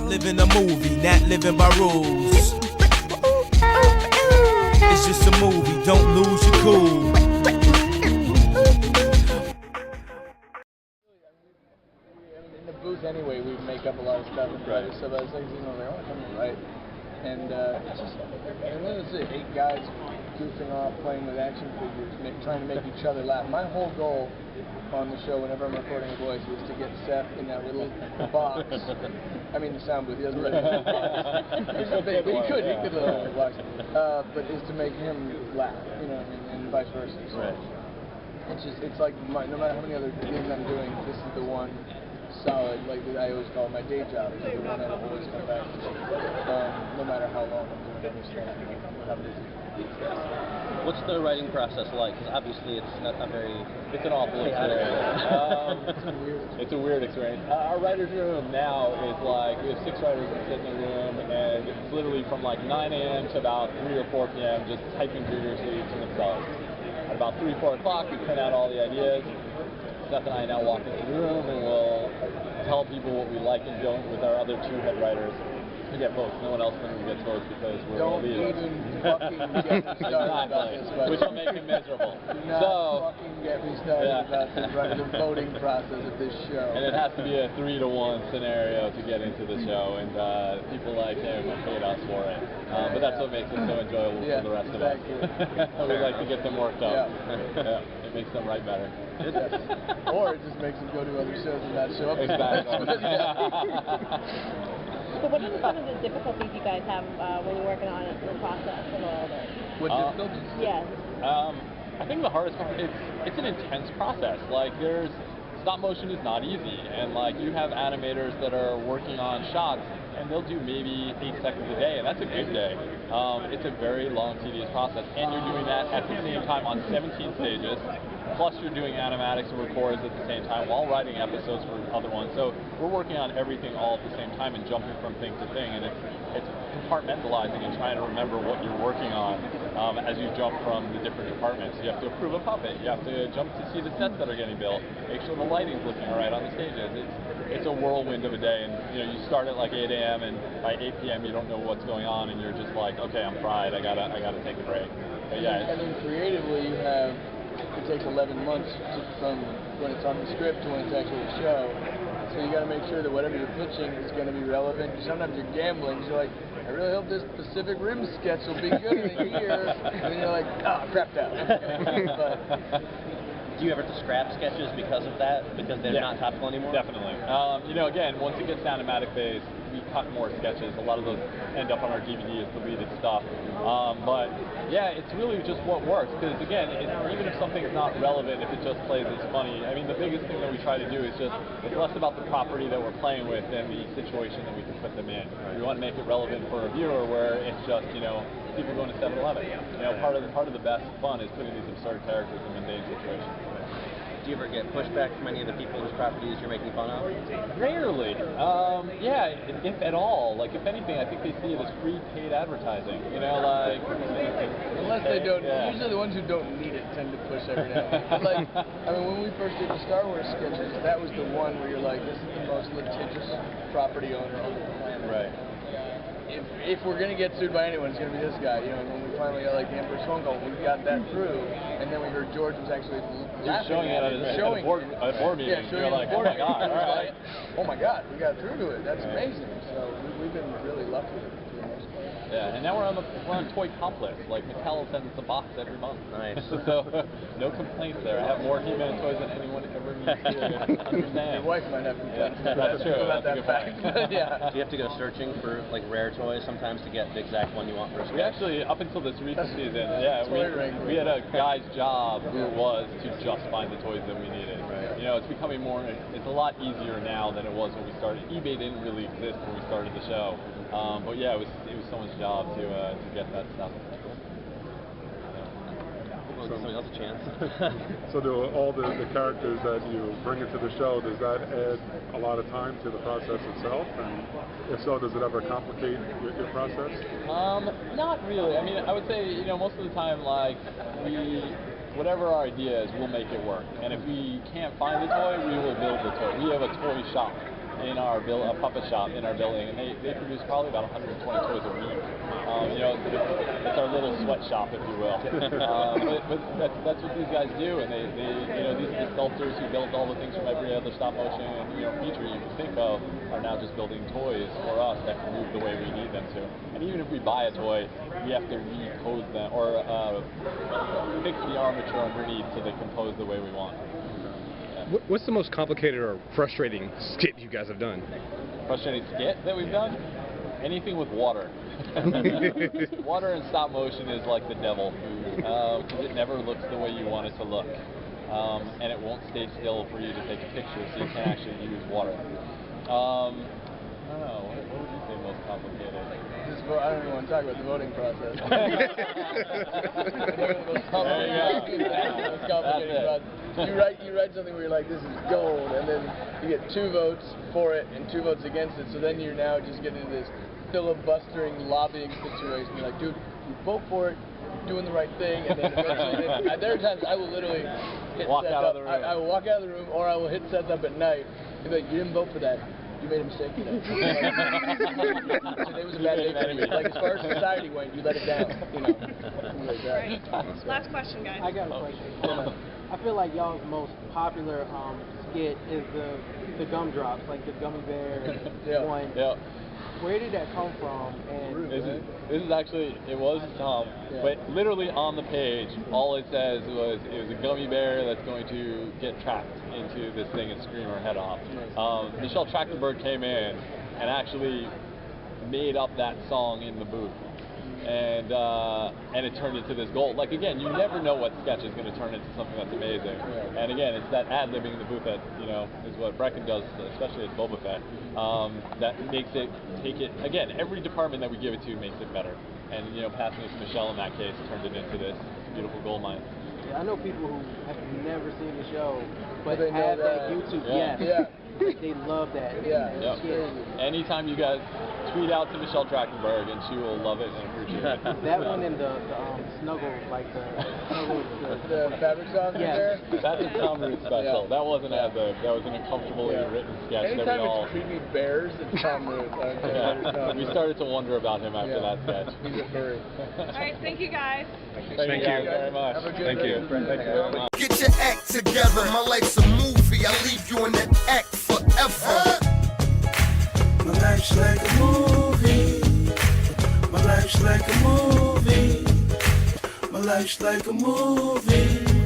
living a movie, not living by rules. It's just a movie, don't lose your cool. In the booth anyway, we make up a lot of stuff and write stuff. I was like, they want to come and write. And it's just, and then it's 8 guys goofing off, playing with action figures, trying to make each other laugh. My whole goal on the show, whenever I'm recording a voice, is to get Seth in that little box. I mean, the sound booth. He doesn't live in the box. He could live in the box. But is to make him laugh, you know, and vice versa. So right. It's like no matter how many other things I'm doing, this is the one solid, like I always call it my day job. It's the one I always come back to, no matter how long I'm doing other stuff, how busy. What's the writing process like? Because obviously it's an awful experience. It's a weird experience. Our writer's room now is like, we have 6 writers that sit in the room, and it's literally from like 9 a.m. to about 3 or 4 p.m. just typing vigorously to themselves. At about 3, 4 o'clock, we print out all the ideas. Seth and I now walk into the room and we'll tell people what we like and don't with our other 2 head writers. We get votes. No one else gets votes because we're don't the leaders. Even fucking get me started about this, but which will make him miserable. Do not fucking get me started about the voting process of this show. And it has to be a 3-to-1 scenario to get into the show, and people like him hate us for it. But that's what makes it so enjoyable for the rest of us. We like to get them worked up. Yeah. It makes them write better. Yes. Or it just makes them go to other shows and not show up. Exactly. So what are some of the difficulties you guys have when you're working on the process and all that? What difficulties? Yes. I think the hardest part, it's an intense process. Like stop motion is not easy, and like you have animators that are working on shots and they'll do maybe 8 seconds a day, and that's a good day. It's a very long, tedious process, and you're doing that at the same time on 17 stages, plus you're doing animatics and records at the same time while writing episodes for other ones. So we're working on everything all at the same time and jumping from thing to thing, and it's compartmentalizing and trying to remember what you're working on as you jump from the different departments. You have to approve a puppet, you have to jump to see the sets that are getting built, make sure the lighting's looking all right on the stages. It's a whirlwind of a day, and you start at like 8 a.m. and by 8 p.m. you don't know what's going on, and you're just like, okay, I'm fried. I gotta take a break. But yeah. And then creatively, it takes 11 months from when it's on the script to when it's actually a show. So you got to make sure that whatever you're pitching is going to be relevant. Sometimes you're gambling. So you're like, I really hope this Pacific Rim sketch will be good in a year. And then you're like, crapped out. But do you ever have to scrap sketches because of that? Because they're not topical anymore? Definitely. Again, once it gets animatic based, we cut more sketches. A lot of those end up on our DVD as deleted stuff. But yeah, it's really just what works. Because again, even if something's not relevant, if it just plays as funny, I mean, the biggest thing that we try to do is it's less about the property that we're playing with than the situation that we can put them in. We want to make it relevant for a viewer where it's just, people going to 7-Eleven. Part of the best fun is putting these absurd characters in mundane situations. Do you ever get pushback from any of the people whose properties you're making fun of? Rarely. If at all. Like, if anything, I think they see it as free paid advertising. Unless they don't. Yeah. Usually the ones who don't need it tend to push every now and then. When we first did the Star Wars sketches, that was the one where you're like, this is the most litigious property owner on the planet. Right. If we're going to get sued by anyone, it's going to be this guy. When we finally got the Emperor's Phone Call, we got that through, and then we heard George was actually showing it at a board meeting. Yeah, showing it like, at a board meeting. Oh my God, all right. Oh my God, we got through to it. That's amazing. So we've been really lucky with it. Yeah, and now we're on Toy Complex. Like, Mattel sends us a box every month. Nice. So, no complaints there. I have more He-Man toys than anyone ever needs to understand. Your wife might have complaints. Yeah, that's true. About that's that fact. Yeah. Do you have to go searching for rare toys sometimes to get the exact one you want for a sketch? We actually, up until this recent season, we had a guy's job who was to just find the toys that we needed. Right. It's becoming it's a lot easier now than it was when we started. eBay didn't really exist when we started the show. But yeah, it was someone's job to get that stuff. We'll give somebody else a chance. So do all the characters that you bring into the show, does that add a lot of time to the process itself? And if so, does it ever complicate your process? Not really. I mean, I would say, most of the time, whatever our idea is, we'll make it work. And if we can't find the toy, we will build the toy. We have a toy shop. in our a puppet shop in our building, and they produce probably about 120 toys a week. You know, it's our little sweatshop, if you will. But that's what these guys do, and they you know, these are the sculptors who built all the things from every other stop motion, you know, feature you can think of, are now just building toys for us that can move the way we need them to. And even if we buy a toy, we have to repose them or fix the armature underneath so they can pose the way we want. Yeah. What's the most complicated or frustrating skit you guys have done? Frustrating skit that we've done? Anything with water. Water in stop motion is like the devil, because it never looks the way you want it to look, and it won't stay still for you to take a picture, so you can actually use water. I don't know, what would you say most complicated? I don't even want to talk about the voting process. You write something where you're like, this is gold, and then you get 2 votes for it and 2 votes against it, so then you're now just getting into this filibustering lobbying situation. You're like, dude, you vote for it, you're doing the right thing, and then eventually, there are times I will literally walk out of the room. I will walk out of the room, or I will hit sets up at night, and be like, you didn't vote for that. You made a mistake today. Today was a bad day for you. Like, as far as society went, you let it down. You know. Like that. Right. Last question, guys. I got a question. I feel like y'all's most popular skit is the gumdrops, like the gummy bear one. Yeah. Where did that come from? And This is actually, it was Tom, but literally on the page, all it says was it was a gummy bear that's going to get trapped into this thing and scream her head off. Michelle Trachtenberg came in and actually made up that song in the booth. And it turned into this gold. Like, again, you never know what sketch is going to turn into something that's amazing. And again, it's that ad-libbing in the booth that, you know, is what Breckin does, especially as Boba Fett, that makes it, again, every department that we give it to makes it better. And, you know, passing it to Michelle in that case turned it into this beautiful gold mine. Yeah, I know people who have never seen the show, but they have know that that. YouTube. Yeah. They love that. Yeah. Yep. Anytime you guys tweet out to Michelle Trachtenberg, and she will love it and appreciate it. That one and the snuggle, like the fabric song Yeah. there? That's a Tom Root special. Yeah. That wasn't ad-lib. That was an uncomfortably written sketch that Anytime we all... it's creepy bears, it's Tom Root. We started to wonder about him after that sketch. He's a furry. All right, thank you, guys. Thank you very much. Have a good Thank you. Thank you very much. Get your act together. My life's a movie. I leave you in that act forever. My life's like a movie. My life's like a movie. My life's like a movie.